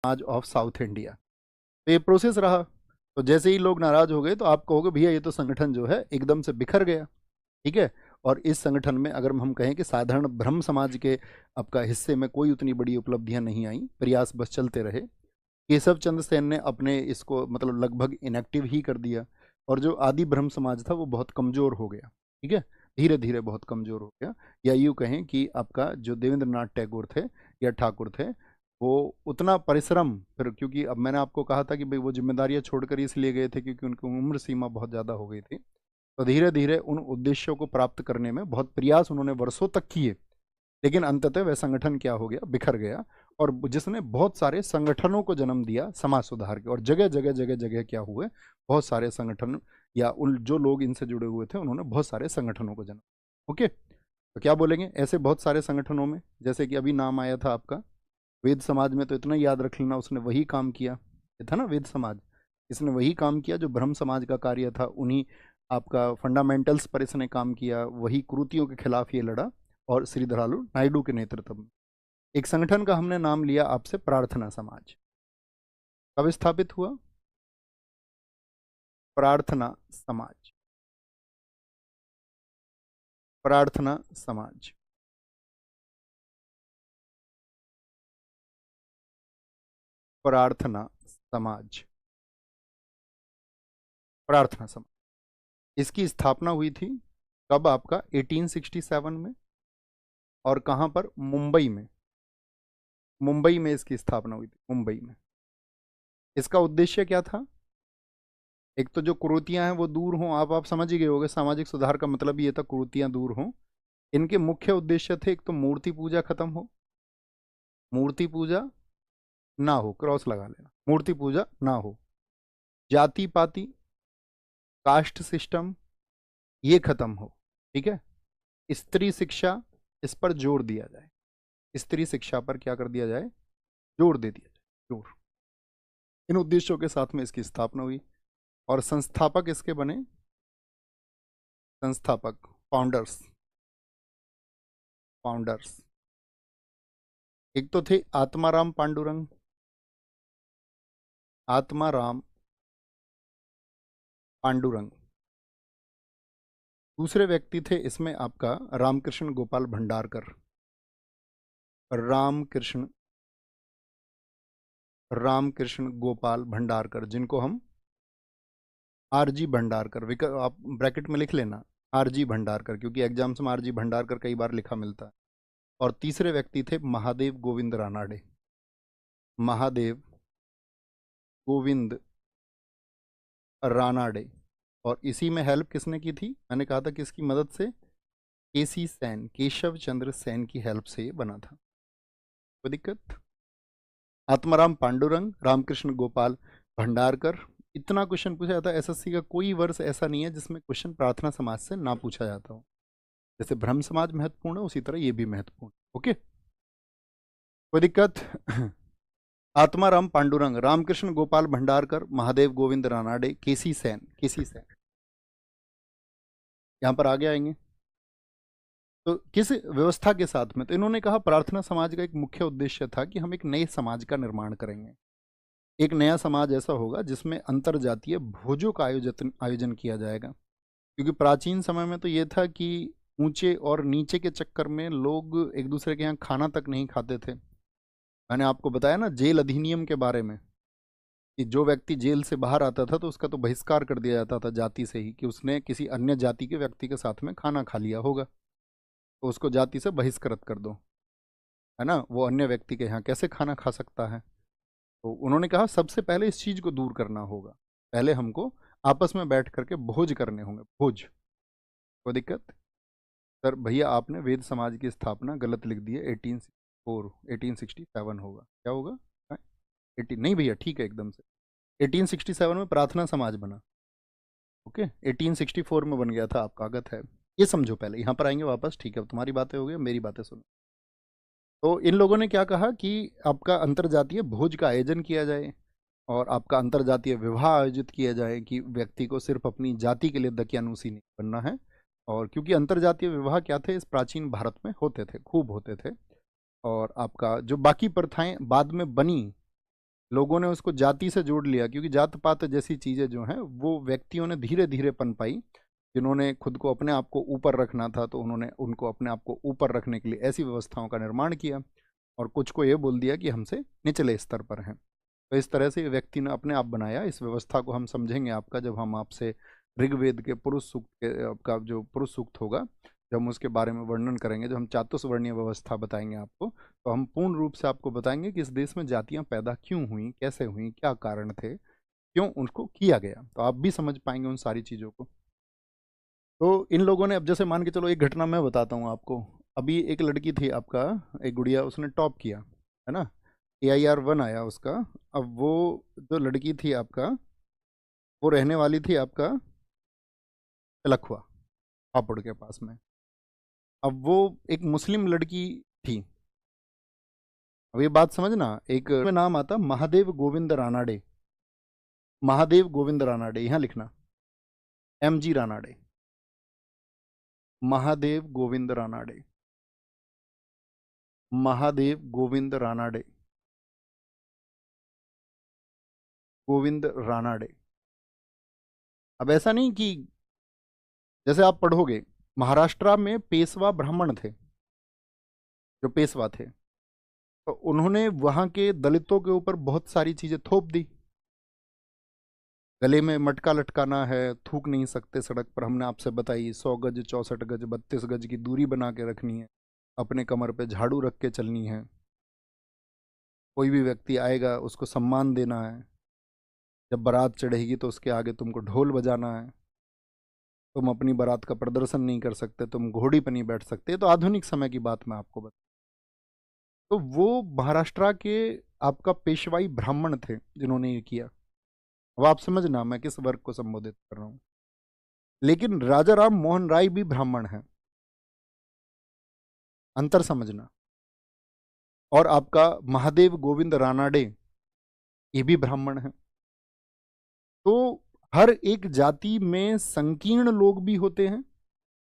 समाज of south India. तो ये प्रोसेस रहा। तो जैसे ही लोग नाराज हो गए तो आप कहोगे भैया ये तो संगठन जो है एकदम से बिखर गया। ठीक है। और इस संगठन में अगर हम कहें कि साधारण ब्रह्म समाज के आपका हिस्से में कोई उतनी बड़ी उपलब्धियां नहीं आई, प्रयास बस चलते रहे। केशव चंद्र सेन ने अपने इसको मतलब लगभग इनएक्टिव ही कर दिया। और जो आदि ब्रह्म समाज था वो बहुत कमजोर हो गया। ठीक है। धीरे धीरे बहुत कमजोर हो गया। या यूँ कहें कि आपका जो देवेंद्र नाथ टैगोर थे या ठाकुर थे, वो उतना परिश्रम फिर, क्योंकि अब मैंने आपको कहा था कि भाई वो जिम्मेदारियां छोड़कर इसलिए गए थे क्योंकि उनकी उम्र सीमा बहुत ज़्यादा हो गई थी। तो धीरे धीरे उन उद्देश्यों को प्राप्त करने में बहुत प्रयास उन्होंने वर्षों तक किए। लेकिन अंततः वह संगठन क्या हो गया, बिखर गया। और जिसने बहुत सारे संगठनों को जन्म दिया समाज सुधार के, और जगह जगह जगह जगह क्या हुए, बहुत सारे संगठन या उन जो लोग इनसे जुड़े हुए थे उन्होंने बहुत सारे संगठनों को जन्म। ओके। तो क्या बोलेंगे ऐसे बहुत सारे संगठनों में, जैसे कि अभी नाम आया था आपका वेद समाज में, तो इतना याद रख लेना उसने वही काम किया। ये था ना वेद समाज, इसने वही काम किया जो ब्रह्म समाज का कार्य था। उन्हीं आपका फंडामेंटल्स पर इसने काम किया, वही कुरीतियों के खिलाफ ये लड़ा। और श्रीधरालु नायडू के नेतृत्व में एक संगठन का हमने नाम लिया आपसे, प्रार्थना समाज। कब स्थापित हुआ? प्रार्थना समाज। प्रार्थना समाज। प्रार्थना समाज। प्रार्थना समाज। इसकी स्थापना हुई थी कब? आपका 1867 में। और कहां पर? मुंबई में। मुंबई में इसकी स्थापना हुई थी, मुंबई में। इसका उद्देश्य क्या था? एक तो जो कुरीतियां हैं वो दूर हों, आप समझ ही गए होंगे, सामाजिक सुधार का मतलब ये था कुरीतियां दूर हों। इनके मुख्य उद्देश्य थे, एक तो मूर्ति पूजा खत्म हो, मूर्ति पूजा ना हो, क्रॉस लगा लेना, मूर्ति पूजा ना हो। जाति पाति, कास्ट सिस्टम, ये खत्म हो। ठीक है। स्त्री शिक्षा, इस पर जोर दिया जाए। स्त्री शिक्षा पर क्या कर दिया जाए? जोर दे दिया जाए, जोर। इन उद्देश्यों के साथ में इसकी स्थापना हुई। और संस्थापक इसके बने, संस्थापक, फाउंडर्स। फाउंडर्स एक तो थे आत्माराम पांडुरंग। आत्माराम पांडुरंग। दूसरे व्यक्ति थे इसमें आपका रामकृष्ण गोपाल भंडारकर। रामकृष्ण, रामकृष्ण गोपाल भंडारकर, जिनको हम आरजी भंडारकर, आप ब्रैकेट में लिख लेना आरजी भंडारकर, क्योंकि एग्जाम्स में आरजी भंडारकर कई बार लिखा मिलता है। और तीसरे व्यक्ति थे महादेव गोविंद रानाडे। महादेव गोविंद रानाडे। और इसी में हेल्प किसने की थी? मैंने कहा था किसकी मदद से? केसी सेन, केशव चंद्र सेन की हेल्प से ये बना था। कोई दिक्कत? आत्माराम पांडुरंग, रामकृष्ण गोपाल भंडारकर। इतना क्वेश्चन पूछा जाता है एसएससी का, कोई वर्ष ऐसा नहीं है जिसमें क्वेश्चन प्रार्थना समाज से ना पूछा जाता हो। जैसे ब्रह्म समाज महत्वपूर्ण है उसी तरह ये भी महत्वपूर्ण। ओके, कोई दिक्कत? आत्माराम पांडुरंग, रामकृष्ण गोपाल भंडारकर, महादेव गोविंद रानाडे, केसी सेन। केसी सेन यहाँ पर आगे आएंगे। तो किस व्यवस्था के साथ में? तो इन्होंने कहा प्रार्थना समाज का एक मुख्य उद्देश्य था कि हम एक नए समाज का निर्माण करेंगे। एक नया समाज ऐसा होगा जिसमें अंतर जातीय भोजों का आयोजन आयोजन किया जाएगा। क्योंकि प्राचीन समय में तो ये था कि ऊंचे और नीचे के चक्कर में लोग एक दूसरे के यहाँ खाना तक नहीं खाते थे। मैंने आपको बताया ना जेल अधिनियम के बारे में, कि जो व्यक्ति जेल से बाहर आता था तो उसका तो बहिष्कार कर दिया जाता था जाति से ही, कि उसने किसी अन्य जाति के व्यक्ति के साथ में खाना खा लिया होगा तो उसको जाति से बहिष्कृत कर दो, है ना। वो अन्य व्यक्ति के यहाँ कैसे खाना खा सकता है? तो उन्होंने कहा सबसे पहले इस चीज को दूर करना होगा। पहले हमको आपस में बैठ करके भोज करने होंगे, भोज। कोई दिक्कत? सर भैया आपने वेद समाज की स्थापना गलत लिख दी है, 1867 होगा। क्या होगा? 18 नहीं भैया, ठीक है एकदम से। 1867 में प्रार्थना समाज बना। ओके, 1864 में बन गया था, आप कागत है। ये समझो पहले, यहाँ पर आएंगे वापस। ठीक है, तुम्हारी बातें हो गई, मेरी बातें सुनो। तो इन लोगों ने क्या कहा कि आपका अंतर्जातीय भोज का आयोजन किया जाए और आपका अंतर्जातीय विवाह आयोजित किया जाए, कि व्यक्ति को सिर्फ अपनी जाति के लिए दकियानूसी नहीं बनना है। और क्योंकि अंतर्जातीय विवाह क्या थे, इस प्राचीन भारत में होते थे, खूब होते थे। और आपका जो बाकी प्रथाएं बाद में बनी, लोगों ने उसको जाति से जोड़ लिया, क्योंकि जात पात जैसी चीज़ें जो हैं वो व्यक्तियों ने धीरे धीरे पनपाई। जिन्होंने खुद को अपने आप को ऊपर रखना था तो उन्होंने उनको अपने आप को ऊपर रखने के लिए ऐसी व्यवस्थाओं का निर्माण किया, और कुछ को ये बोल दिया कि हमसे निचले स्तर पर हैं। तो इस तरह से व्यक्ति ने अपने आप बनाया। इस व्यवस्था को हम समझेंगे आपका जब हम आपसे ऋग्वेद के पुरुष सूक्त के आपका जो पुरुष सूक्त होगा, जब हम उसके बारे में वर्णन करेंगे, जब हम चातुर्वर्णीय व्यवस्था बताएंगे आपको, तो हम पूर्ण रूप से आपको बताएंगे कि इस देश में जातियां पैदा क्यों हुई, कैसे हुई, क्या कारण थे, क्यों उनको किया गया। तो आप भी समझ पाएंगे उन सारी चीज़ों को। तो इन लोगों ने, अब जैसे मान के चलो एक घटना मैं बताता हूँ आपको। अभी एक लड़की थी आपका, एक गुड़िया, उसने टॉप किया, है ना, AIR 1 आया उसका। अब वो जो लड़की थी आपका, वो रहने वाली थी आपका लखवा, हापुड़ के पास में। अब वो एक मुस्लिम लड़की थी। अब ये बात समझना, एक में नाम आता महादेव गोविंद रानाडे। महादेव गोविंद रानाडे, यहाँ लिखना, MG रानाडे, महादेव गोविंद रानाडे, महादेव गोविंद रानाडे, गोविंद रानाडे। अब ऐसा नहीं कि जैसे आप पढ़ोगे, महाराष्ट्र में पेशवा ब्राह्मण थे, जो पेशवा थे, तो उन्होंने वहां के दलितों के ऊपर बहुत सारी चीजें थोप दी। गले में मटका लटकाना है, थूक नहीं सकते सड़क पर, हमने आपसे बताई, 100 गज, 64 गज, 32 गज की दूरी बना के रखनी है, अपने कमर पे झाड़ू रख के चलनी है, कोई भी व्यक्ति आएगा उसको सम्मान देना है, जब बारात चढ़ेगी तो उसके आगे तुमको ढोल बजाना है, तुम अपनी बारात का प्रदर्शन नहीं कर सकते, तुम घोड़ी पर नहीं बैठ सकते। तो आधुनिक समय की बात मैं आपको बता, तो वो महाराष्ट्र के आपका पेशवाई ब्राह्मण थे जिन्होंने ये किया। अब आप समझना मैं किस वर्ग को संबोधित कर रहा हूं। लेकिन राजा राम मोहन राय भी ब्राह्मण हैं, अंतर समझना। और आपका महादेव गोविंद रानाडे, ये भी ब्राह्मण हैं। तो हर एक जाति में संकीर्ण लोग भी होते हैं,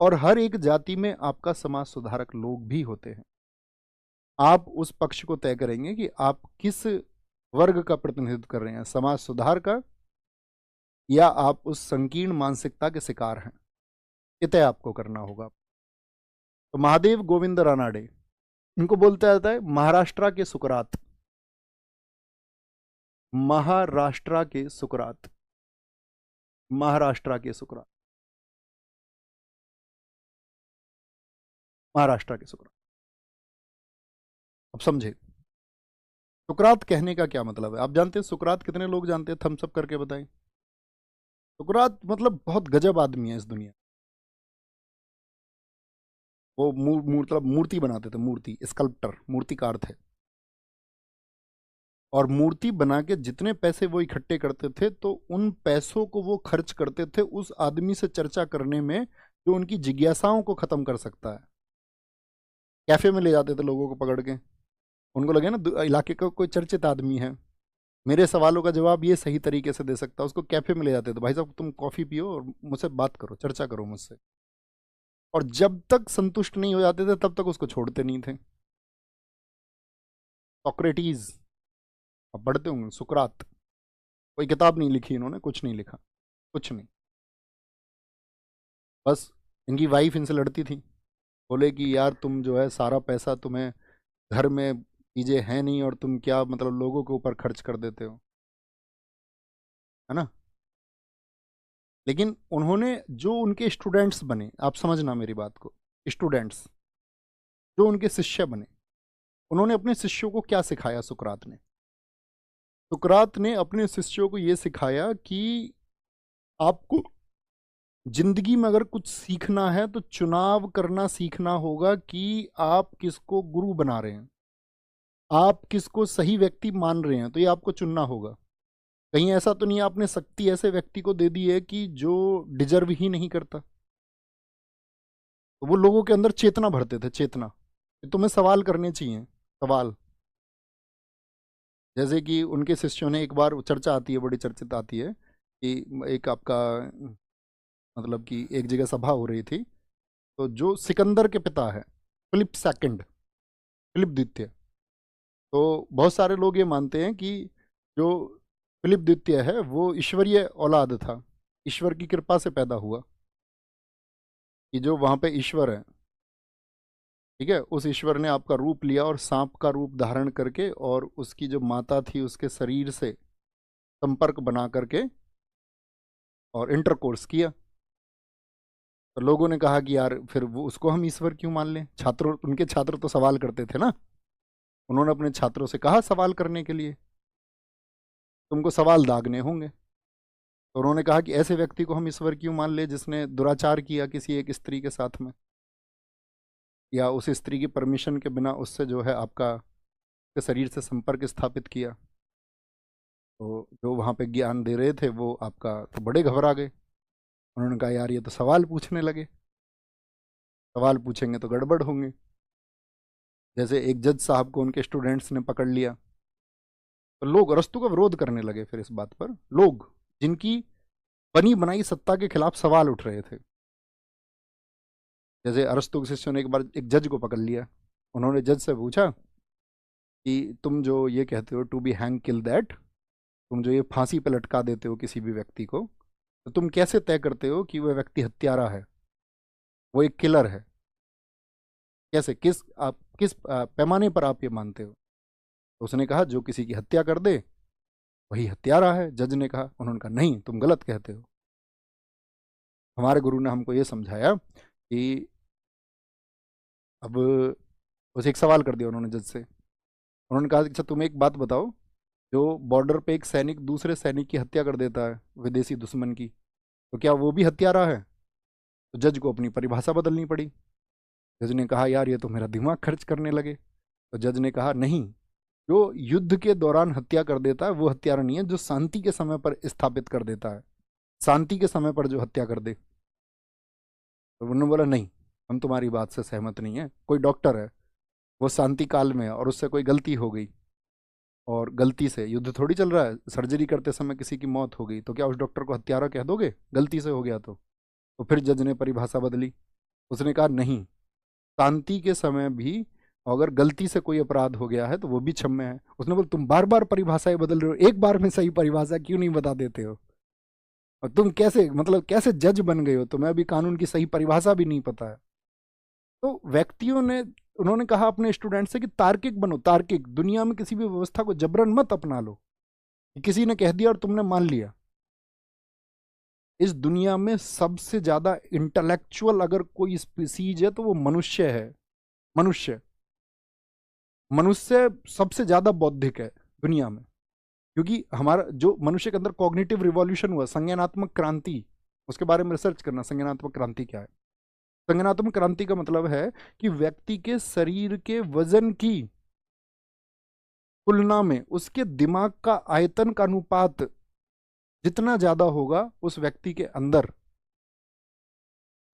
और हर एक जाति में आपका समाज सुधारक लोग भी होते हैं। आप उस पक्ष को तय करेंगे कि आप किस वर्ग का प्रतिनिधित्व कर रहे हैं, समाज सुधार का, या आप उस संकीर्ण मानसिकता के शिकार हैं। ये तय आपको करना होगा। तो महादेव गोविंद रानाडे, इनको बोलते जाता है महाराष्ट्र के सुकरात, महाराष्ट्र के सुकरात, महाराष्ट्र के सुकरात, महाराष्ट्र के सुकरात। अब समझे सुकरात कहने का क्या मतलब है? आप जानते हैं सुकरात? कितने लोग जानते हैं? थम्स अप करके बताएं। सुकरात मतलब बहुत गजब आदमी है इस दुनिया। वो मतलब मूर्ति बनाते थे, मूर्ति, स्कल्प्टर, मूर्तिकार थे। और मूर्ति बना के जितने पैसे वो इकट्ठे करते थे, तो उन पैसों को वो खर्च करते थे उस आदमी से चर्चा करने में जो उनकी जिज्ञासाओं को खत्म कर सकता है। कैफे में ले जाते थे लोगों को पकड़ के, उनको लगे ना इलाके का कोई चर्चित आदमी है, मेरे सवालों का जवाब ये सही तरीके से दे सकता है, उसको कैफे में ले जाते थे, भाई साहब तुम कॉफी पियो और मुझसे बात करो, चर्चा करो मुझसे। और जब तक संतुष्ट नहीं हो जाते थे तब तक उसको छोड़ते नहीं थे। सोक्रेटिस, आप पढ़ते होंगे, सुकरात। कोई किताब नहीं लिखी इन्होंने, कुछ नहीं लिखा, कुछ नहीं। बस इनकी वाइफ इनसे लड़ती थी, बोले कि यार तुम जो है सारा पैसा तुम्हें घर में चीजें हैं नहीं, और तुम क्या मतलब लोगों के ऊपर खर्च कर देते हो, है ना। लेकिन उन्होंने जो उनके स्टूडेंट्स बने, आप समझना मेरी बात को, स्टूडेंट्स जो उनके शिष्य बने, उन्होंने अपने शिष्यों को क्या सिखाया? सुकरात ने, सुकरात ने अपने शिष्यों को ये सिखाया कि आपको जिंदगी में अगर कुछ सीखना है तो चुनाव करना सीखना होगा कि आप किसको गुरु बना रहे हैं, आप किसको सही व्यक्ति मान रहे हैं, तो ये आपको चुनना होगा। कहीं ऐसा तो नहीं आपने शक्ति ऐसे व्यक्ति को दे दी है कि जो डिजर्व ही नहीं करता। तो वो लोगों के अंदर चेतना भरते थे, चेतना कि तुम्हें सवाल करने चाहिए, सवाल। जैसे कि उनके शिष्यों ने, एक बार चर्चा आती है, बड़ी चर्चित आती है कि एक आपका मतलब कि एक जगह सभा हो रही थी, तो जो सिकंदर के पिता है, फिलिप सेकंड, फिलिप द्वितीय, तो बहुत सारे लोग ये मानते हैं कि जो फिलिप द्वितीय है वो ईश्वरीय औलाद था, ईश्वर की कृपा से पैदा हुआ, कि जो वहां पे ईश्वर है, ठीक है, उस ईश्वर ने आपका रूप लिया और सांप का रूप धारण करके और उसकी जो माता थी उसके शरीर से संपर्क बना करके और इंटरकोर्स किया। तो लोगों ने कहा कि यार फिर वो उसको हम ईश्वर क्यों मान लें। छात्रों, उनके छात्र तो सवाल करते थे ना, उन्होंने अपने छात्रों से कहा सवाल करने के लिए, तुमको सवाल दागने होंगे। तो उन्होंने कहा कि ऐसे व्यक्ति को हम ईश्वर क्यों मान ले जिसने दुराचार किया किसी एक स्त्री के साथ में, या उस स्त्री की परमिशन के बिना उससे जो है आपका के शरीर से संपर्क स्थापित किया। तो जो वहाँ पे ज्ञान दे रहे थे वो आपका तो बड़े घबरा गए। उन्होंने कहा यार ये तो सवाल पूछने लगे, सवाल पूछेंगे तो गड़बड़ होंगे। जैसे एक जज साहब को उनके स्टूडेंट्स ने पकड़ लिया, तो लोग अरस्तू का विरोध करने लगे फिर इस बात पर, लोग जिनकी बनी बनाई सत्ता के खिलाफ सवाल उठ रहे थे। जैसे अरस्तू के शिष्यों ने एक बार एक जज को पकड़ लिया, उन्होंने जज से पूछा कि तुम जो ये कहते हो to be hang kill that, तुम जो ये फांसी पे लटका देते हो किसी भी व्यक्ति को, तो तुम कैसे तय करते हो कि वह व्यक्ति हत्यारा है, वो एक किलर है, कैसे, किस पैमाने पर आप ये मानते हो। तो उसने कहा जो किसी की हत्या कर दे वही हत्यारा है। जज ने कहा, उन्होंने कहा नहीं तुम गलत कहते हो, हमारे गुरु ने हमको ये समझाया कि अब उसे एक सवाल कर दिया उन्होंने जज से। उन्होंने कहा अच्छा तुम एक बात बताओ, जो बॉर्डर पे एक सैनिक दूसरे सैनिक की हत्या कर देता है विदेशी दुश्मन की, तो क्या वो भी हत्यारा है। तो जज को अपनी परिभाषा बदलनी पड़ी। जज ने कहा यार ये तो मेरा दिमाग खर्च करने लगे। तो जज ने कहा नहीं, जो युद्ध के दौरान हत्या कर देता है वो हत्यारा नहीं है, जो शांति के समय पर स्थापित कर देता है, शांति के समय पर जो हत्या कर दे। तो उन्होंने बोला नहीं, हम तुम्हारी बात से सहमत नहीं है। कोई डॉक्टर है, वो शांति काल में है और उससे कोई गलती हो गई, और गलती से युद्ध थोड़ी चल रहा है, सर्जरी करते समय किसी की मौत हो गई, तो क्या उस डॉक्टर को हत्यारा कह दोगे गलती से हो गया तो फिर जज ने परिभाषा बदली। उसने कहा नहीं, शांति के समय भी अगर गलती से कोई अपराध हो गया है तो वो भी क्षम्य है। उसने बोला तुम बार बार परिभाषाएं बदल रहे हो, एक बार में सही परिभाषा क्यों नहीं बता देते हो, और तुम कैसे मतलब कैसे जज बन गए हो, तुम्हें अभी कानून की सही परिभाषा भी नहीं पता है। तो व्यक्तियों ने, उन्होंने कहा अपने स्टूडेंट से कि तार्किक बनो, तार्किक, दुनिया में किसी भी व्यवस्था को जबरन मत अपना लो, किसी ने कह दिया और तुमने मान लिया। इस दुनिया में सबसे ज्यादा इंटेलेक्चुअल अगर कोई स्पीसीज है तो वो मनुष्य है। मनुष्य मनुष्य सबसे ज्यादा बौद्धिक है दुनिया में, क्योंकि हमारा जो मनुष्य के अंदर कॉग्निटिव रिवॉल्यूशन हुआ, संज्ञानात्मक क्रांति, उसके बारे में रिसर्च करना संज्ञानात्मक क्रांति क्या है। संज्ञानात्मक क्रांति का मतलब है कि व्यक्ति के शरीर के वजन की तुलना में उसके दिमाग का आयतन का अनुपात जितना ज्यादा होगा उस व्यक्ति के अंदर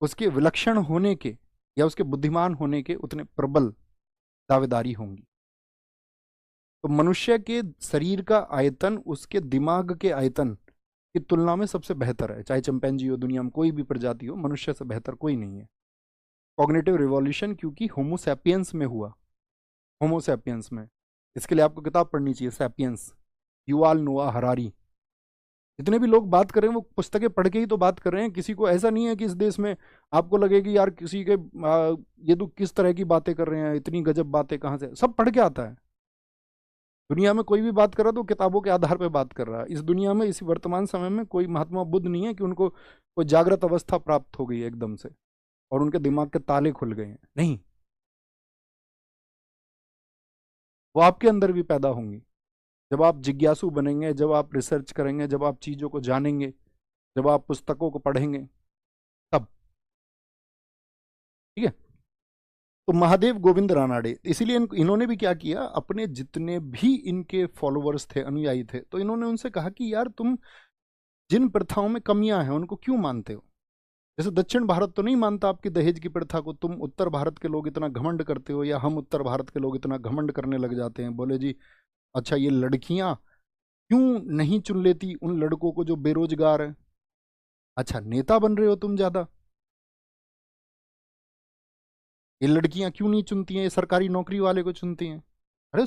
उसके विलक्षण होने के या उसके बुद्धिमान होने के उतने प्रबल दावेदारी होंगी। तो मनुष्य के शरीर का आयतन उसके दिमाग के आयतन की तुलना में सबसे बेहतर है। चाहे चिंपैंजी हो, दुनिया में कोई भी प्रजाति हो, मनुष्य से बेहतर कोई नहीं है। कॉग्निटिव रिवॉल्यूशन क्योंकि होमोसैपियंस में हुआ, होमोसैपियंस में। इसके लिए आपको किताब पढ़नी चाहिए, सैपियंस, युवाल नोआ हरारी। जितने भी लोग बात कर रहे हैं वो पुस्तकें पढ़ के ही तो बात कर रहे हैं। किसी को ऐसा नहीं है कि इस देश में आपको लगे कि यार किसी के ये तो किस तरह की बातें कर रहे हैं, इतनी गजब बातें कहाँ से, सब पढ़ के आता है। दुनिया में कोई भी बात कर रहा है तो किताबों के आधार पर बात कर रहा है। इस दुनिया में, इस वर्तमान समय में कोई महात्मा बुद्ध नहीं है कि उनको कोई जागृत अवस्था प्राप्त हो गई है एकदम से और उनके दिमाग के ताले खुल गए हैं, नहीं, वो आपके अंदर भी पैदा होंगी जब आप जिज्ञासु बनेंगे, जब आप रिसर्च करेंगे, जब आप चीज़ों को जानेंगे, जब आप पुस्तकों को पढ़ेंगे, तब। ठीक है। तो महादेव गोविंद रानाडे, इसीलिए इन्होंने भी क्या किया, अपने जितने भी इनके फॉलोअर्स थे, अनुयायी थे, तो इन्होंने उनसे कहा कि यार तुम जिन प्रथाओं में कमियां हैं उनको क्यों मानते हो। जैसे दक्षिण भारत तो नहीं मानता आपकी दहेज की प्रथा को, तुम उत्तर भारत के लोग इतना घमंड करते हो, या हम उत्तर भारत के लोग इतना घमंड करने लग जाते हैं। बोले जी अच्छा ये लड़कियां क्यों नहीं चुन लेती उन लड़कों को जो बेरोजगार हैं। अच्छा नेता बन रहे हो तुम ज्यादा, ये लड़कियां क्यों नहीं चुनती हैं, ये सरकारी नौकरी वाले को चुनती हैं। अरे